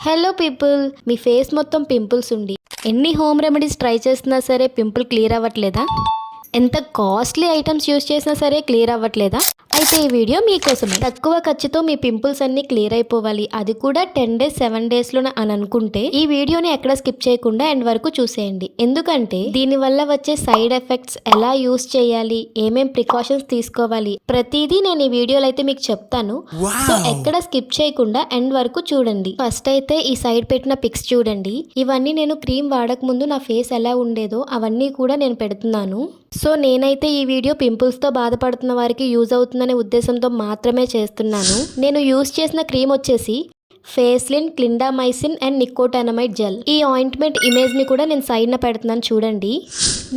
Hello people, మీ face మొత్తం pimples ఉండి ఎన్ని హోమ్ రెమెడీస్ ట్రై చేసినా సరే పింపుల్ క్లియర్ అవ్వట్లేదా? ఎంత కాస్ట్లీ ఐటమ్స్ యూస్ చేసినా సరే క్లియర్ అవ్వట్లేదా? అయితే ఈ వీడియో మీకోసమే. తక్కువ ఖర్చుతో మీ పింపుల్స్ అన్ని క్లియర్ అయిపోవాలి, అది కూడా 10 days 7 daysలోనే అని అనుకుంటే ఈ వీడియోని ఎక్కడ స్కిప్ చేయకుండా ఎండ్ వరకు చూసేయండి. ఎందుకంటే దీనివల్ల వచ్చే సైడ్ ఎఫెక్ట్స్, ఎలా యూస్ చేయాలి, ఏమేం ప్రికాషన్స్ తీసుకోవాలి, ప్రతిదీ నేను ఈ వీడియోలో అయితే మీకు చెప్తాను. సో ఎక్కడ స్కిప్ చేయకుండా ఎండ్ వరకు చూడండి. ఫస్ట్ అయితే ఈ సైడ్ పెట్టిన పిక్స్ చూడండి. ఇవన్నీ నేను క్రీమ్ వాడక ముందు నా ఫేస్ ఎలా ఉండేదో అవన్నీ కూడా నేను పెడుతున్నాను. సో నేనైతే ఈ వీడియో పింపుల్స్తో బాధపడుతున్న వారికి యూజ్ అవుతుందనే ఉద్దేశంతో మాత్రమే చేస్తున్నాను. నేను యూజ్ చేసిన క్రీమ్ వచ్చేసి ఫేస్లిన్ క్లిండామైసిన్ అండ్ నికోటైనమైడ్ జెల్. ఈ ఆయింట్మెంట్ ఇమేజ్ని కూడా నేను సైడ్న పెడుతున్నాను చూడండి.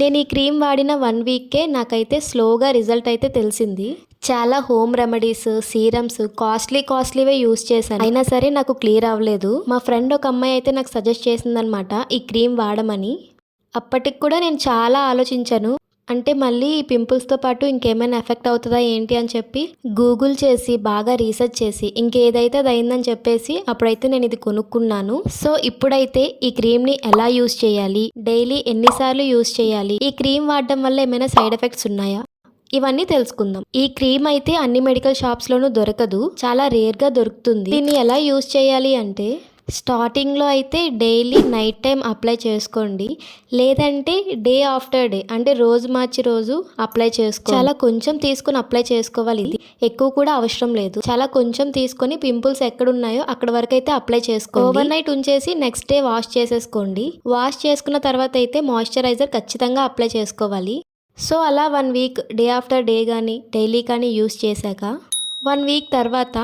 నేను ఈ క్రీమ్ వాడిన 1 weekకే నాకైతే స్లోగా రిజల్ట్ అయితే తెలిసింది. చాలా హోమ్ రెమెడీస్, సీరమ్స్ కాస్ట్లీవే యూజ్ చేశాను, అయినా సరే నాకు క్లియర్ అవ్వలేదు. మా ఫ్రెండ్ ఒక అమ్మాయి అయితే నాకు సజెస్ట్ చేసిందనమాట ఈ క్రీమ్ వాడమని. అప్పటికి కూడా నేను చాలా ఆలోచించాను, అంటే మళ్ళీ ఈ పింపుల్స్తో పాటు ఇంకేమైనా ఎఫెక్ట్ అవుతుందా ఏంటి అని చెప్పి గూగుల్ చేసి బాగా రీసెర్చ్ చేసి ఇంకేదైతే అది అయిందని చెప్పేసి అప్పుడైతే నేను ఇది కొనుక్కున్నాను. సో ఇప్పుడైతే ఈ క్రీమ్ని ఎలా యూజ్ చేయాలి, డైలీ ఎన్నిసార్లు యూజ్ చేయాలి, ఈ క్రీమ్ వాడడం వల్ల ఏమైనా సైడ్ ఎఫెక్ట్స్ ఉన్నాయా, ఇవన్నీ తెలుసుకుందాం. ఈ క్రీమ్ అయితే అన్ని మెడికల్ షాప్స్లోనూ దొరకదు, చాలా రేర్గా దొరుకుతుంది. దీన్ని ఎలా యూజ్ చేయాలి అంటే స్టార్టింగ్లో అయితే డైలీ నైట్ టైం అప్లై చేసుకోండి, లేదంటే డే ఆఫ్టర్ డే అంటే రోజు మార్చి రోజు అప్లై చేసుకోండి. చాలా కొంచెం తీసుకొని అప్లై చేసుకోవాలి, ఇది ఎక్కువ కూడా అవసరం లేదు. చాలా కొంచెం తీసుకొని పింపుల్స్ ఎక్కడున్నాయో అక్కడ వరకు అయితే అప్లై చేసుకోండి. ఓవర్ నైట్ ఉంచేసి నెక్స్ట్ డే వాష్ చేసేసుకోండి. వాష్ చేసుకున్న తర్వాత అయితే మాయిశ్చరైజర్ ఖచ్చితంగా అప్లై చేసుకోవాలి. సో అలా 1 week డే ఆఫ్టర్ డే కానీ డైలీ కానీ యూస్ చేశాక 1 week తర్వాత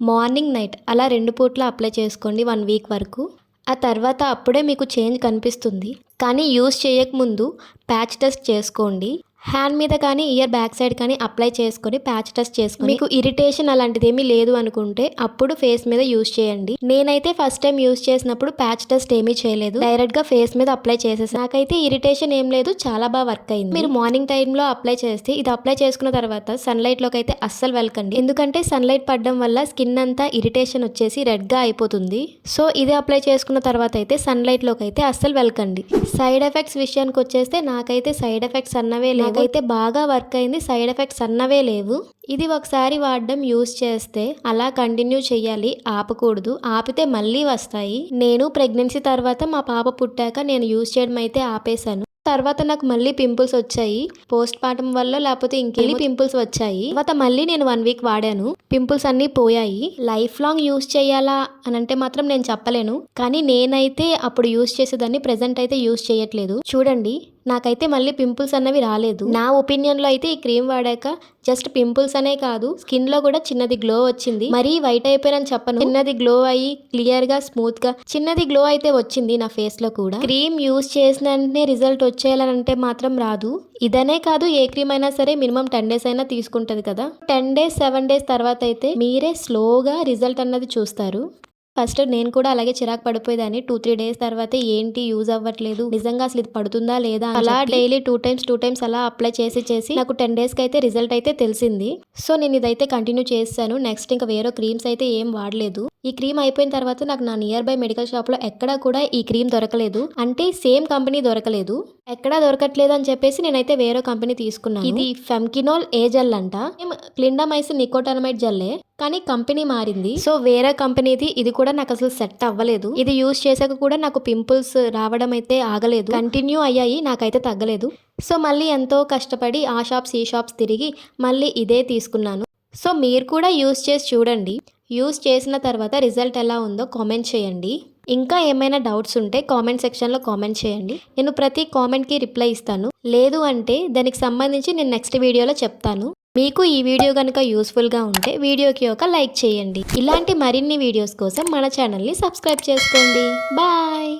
మార్నింగ్ నైట్ అలా 2 పూట్ల అప్లై చేసుకోండి 1 week వరకు. ఆ తర్వాత అప్పుడే మీకు చేంజ్ కనిపిస్తుంది. కానీ యూస్ చేయకముందు ప్యాచ్ టెస్ట్ చేసుకోండి. హ్యాండ్ మీద కానీ ఇయర్ బ్యాక్ సైడ్ కానీ అప్లై చేసుకొని ప్యాచ్ టెస్ట్ చేసుకొని మీకు ఇరిటేషన్ అలాంటిది ఏమీ లేదు అనుకుంటే అప్పుడు ఫేస్ మీద యూస్ చేయండి. నేనైతే ఫస్ట్ టైం యూస్ చేసినప్పుడు ప్యాచ్ టెస్ట్ ఏమీ చేయలేదు, డైరెక్ట్ గా ఫేస్ మీద అప్లై చేసేసాను. నాకైతే ఇరిటేషన్ ఏం లేదు, చాలా బాగా వర్క్ అయింది. మీరు మార్నింగ్ టైంలో అప్లై చేస్తే ఇది అప్లై చేసుకున్న తర్వాత సన్లైట్ లోకి అయితే అస్సలు వెళ్ళకండి, ఎందుకంటే సన్లైట్ పడడం వల్ల స్కిన్ అంతా ఇరిటేషన్ వచ్చేసి రెడ్ గా అయిపోతుంది. సో ఇది అప్లై చేసుకున్న తర్వాత అయితే సన్లైట్ లోకి అయితే అస్సలు వెళ్ళకండి. సైడ్ ఎఫెక్ట్స్ విషయానికి వచ్చేస్తే నాకైతే సైడ్ ఎఫెక్ట్స్ అన్నవే లేవు, నాకైతే బాగా వర్క్ అయింది, సైడ్ ఎఫెక్ట్స్ అన్నవే లేవు. ఇది ఒకసారి వాడడం యూజ్ చేస్తే అలా కంటిన్యూ చెయ్యాలి, ఆపకూడదు. ఆపితే మళ్ళీ వస్తాయి. నేను ప్రెగ్నెన్సీ తర్వాత మా పాప పుట్టాక నేను యూజ్ చేయడం అయితే ఆపేశాను. తర్వాత నాకు మళ్ళీ పింపుల్స్ వచ్చాయి, పోస్ట్ పార్టం వల్ల లేకపోతే ఇంకెళ్ళి పింపుల్స్ వచ్చాయి. తర్వాత మళ్ళీ నేను 1 week వాడాను, పింపుల్స్ అన్నీ పోయాయి. లైఫ్ లాంగ్ యూజ్ చేయాలా అని అంటే మాత్రం నేను చెప్పలేను, కానీ నేనైతే అప్పుడు యూజ్ చేసేదాన్ని, ప్రెజెంట్ అయితే యూజ్ చేయట్లేదు. చూడండి నాకైతే మళ్ళీ పింపుల్స్ అన్నవి రాలేదు. నా ఒపీనియన్లో అయితే ఈ క్రీమ్ వాడాక జస్ట్ పింపుల్స్ అనే కాదు, స్కిన్ లో కూడా చిన్నది గ్లో వచ్చింది. మరీ వైట్ అయిపోయానని చెప్పను, చిన్నది గ్లో అయ్యి క్లియర్ గా స్మూత్ గా చిన్నది గ్లో అయితే వచ్చింది నా ఫేస్ లో కూడా. క్రీమ్ యూజ్ చేసిన వెంటనే రిజల్ట్ వచ్చేయాలని అంటే మాత్రం రాదు. ఇదనే కాదు, ఏ క్రీమ్ అయినా సరే మినిమం 10 days అయినా తీసుకుంటది కదా. 10 days 7 days తర్వాత అయితే మీరే స్లోగా రిజల్ట్ అన్నది చూస్తారు. ఫస్ట్ నేను కూడా అలాగే చిరాకు పడిపోయేదాన్ని. 2-3 days తర్వాత ఏంటి యూజ్ అవ్వట్లేదు, నిజంగా అసలు ఇది పడుతుందా లేదా అలా డైలీ 2 times అలా అప్లై చేసి నాకు 10 days అయితే రిజల్ట్ అయితే తెలిసింది. సో నేను ఇదైతే కంటిన్యూ చేస్తాను. నెక్స్ట్ ఇంకా వేరే క్రీమ్స్ అయితే ఏం వాడలేదు. ఈ క్రీమ్ అయిపోయిన తర్వాత నాకు నా నియర్ బై మెడికల్ షాప్ లో ఎక్కడా కూడా ఈ క్రీమ్ దొరకలేదు, అంటే సేమ్ కంపెనీ దొరకలేదు, ఎక్కడా దొరకట్లేదు అని చెప్పేసి నేనైతే వేరే కంపెనీ తీసుకున్నాను. ఇది ఫెమ్కినోల్ ఏ జెల్ అంట, క్లిండామైసిన్ నికోటైనమైడ్ జెల్లే, కానీ కంపెనీ మారింది. సో వేరే కంపెనీది. ఇది కూడా నాకు అసలు సెట్ అవ్వలేదు. ఇది యూజ్ చేసాక కూడా నాకు పింపుల్స్ రావడం అయితే ఆగలేదు, కంటిన్యూ అయ్యాయి, నాకైతే తగ్గలేదు. సో మళ్ళీ ఎంతో కష్టపడి ఆ షాప్స్ ఈ షాప్స్ తిరిగి మళ్ళీ ఇదే తీసుకున్నాను. సో మీరు కూడా యూజ్ చేసి చూడండి. యూజ్ చేసిన తర్వాత రిజల్ట్ ఎలా ఉందో కామెంట్ చేయండి. ఇంకా ఏమైనా డౌట్స్ ఉంటే కామెంట్ సెక్షన్లో కామెంట్ చేయండి, నేను ప్రతి కామెంట్కి రిప్లై ఇస్తాను. లేదు అంటే దానికి సంబంధించి నేను నెక్స్ట్ వీడియోలో చెప్తాను. మీకు ఈ వీడియో కనుక యూస్ఫుల్గా ఉంటే వీడియోకి ఒక లైక్ చేయండి. ఇలాంటి మరిన్ని వీడియోస్ కోసం మన ఛానల్ని సబ్స్క్రైబ్ చేసుకోండి. బాయ్.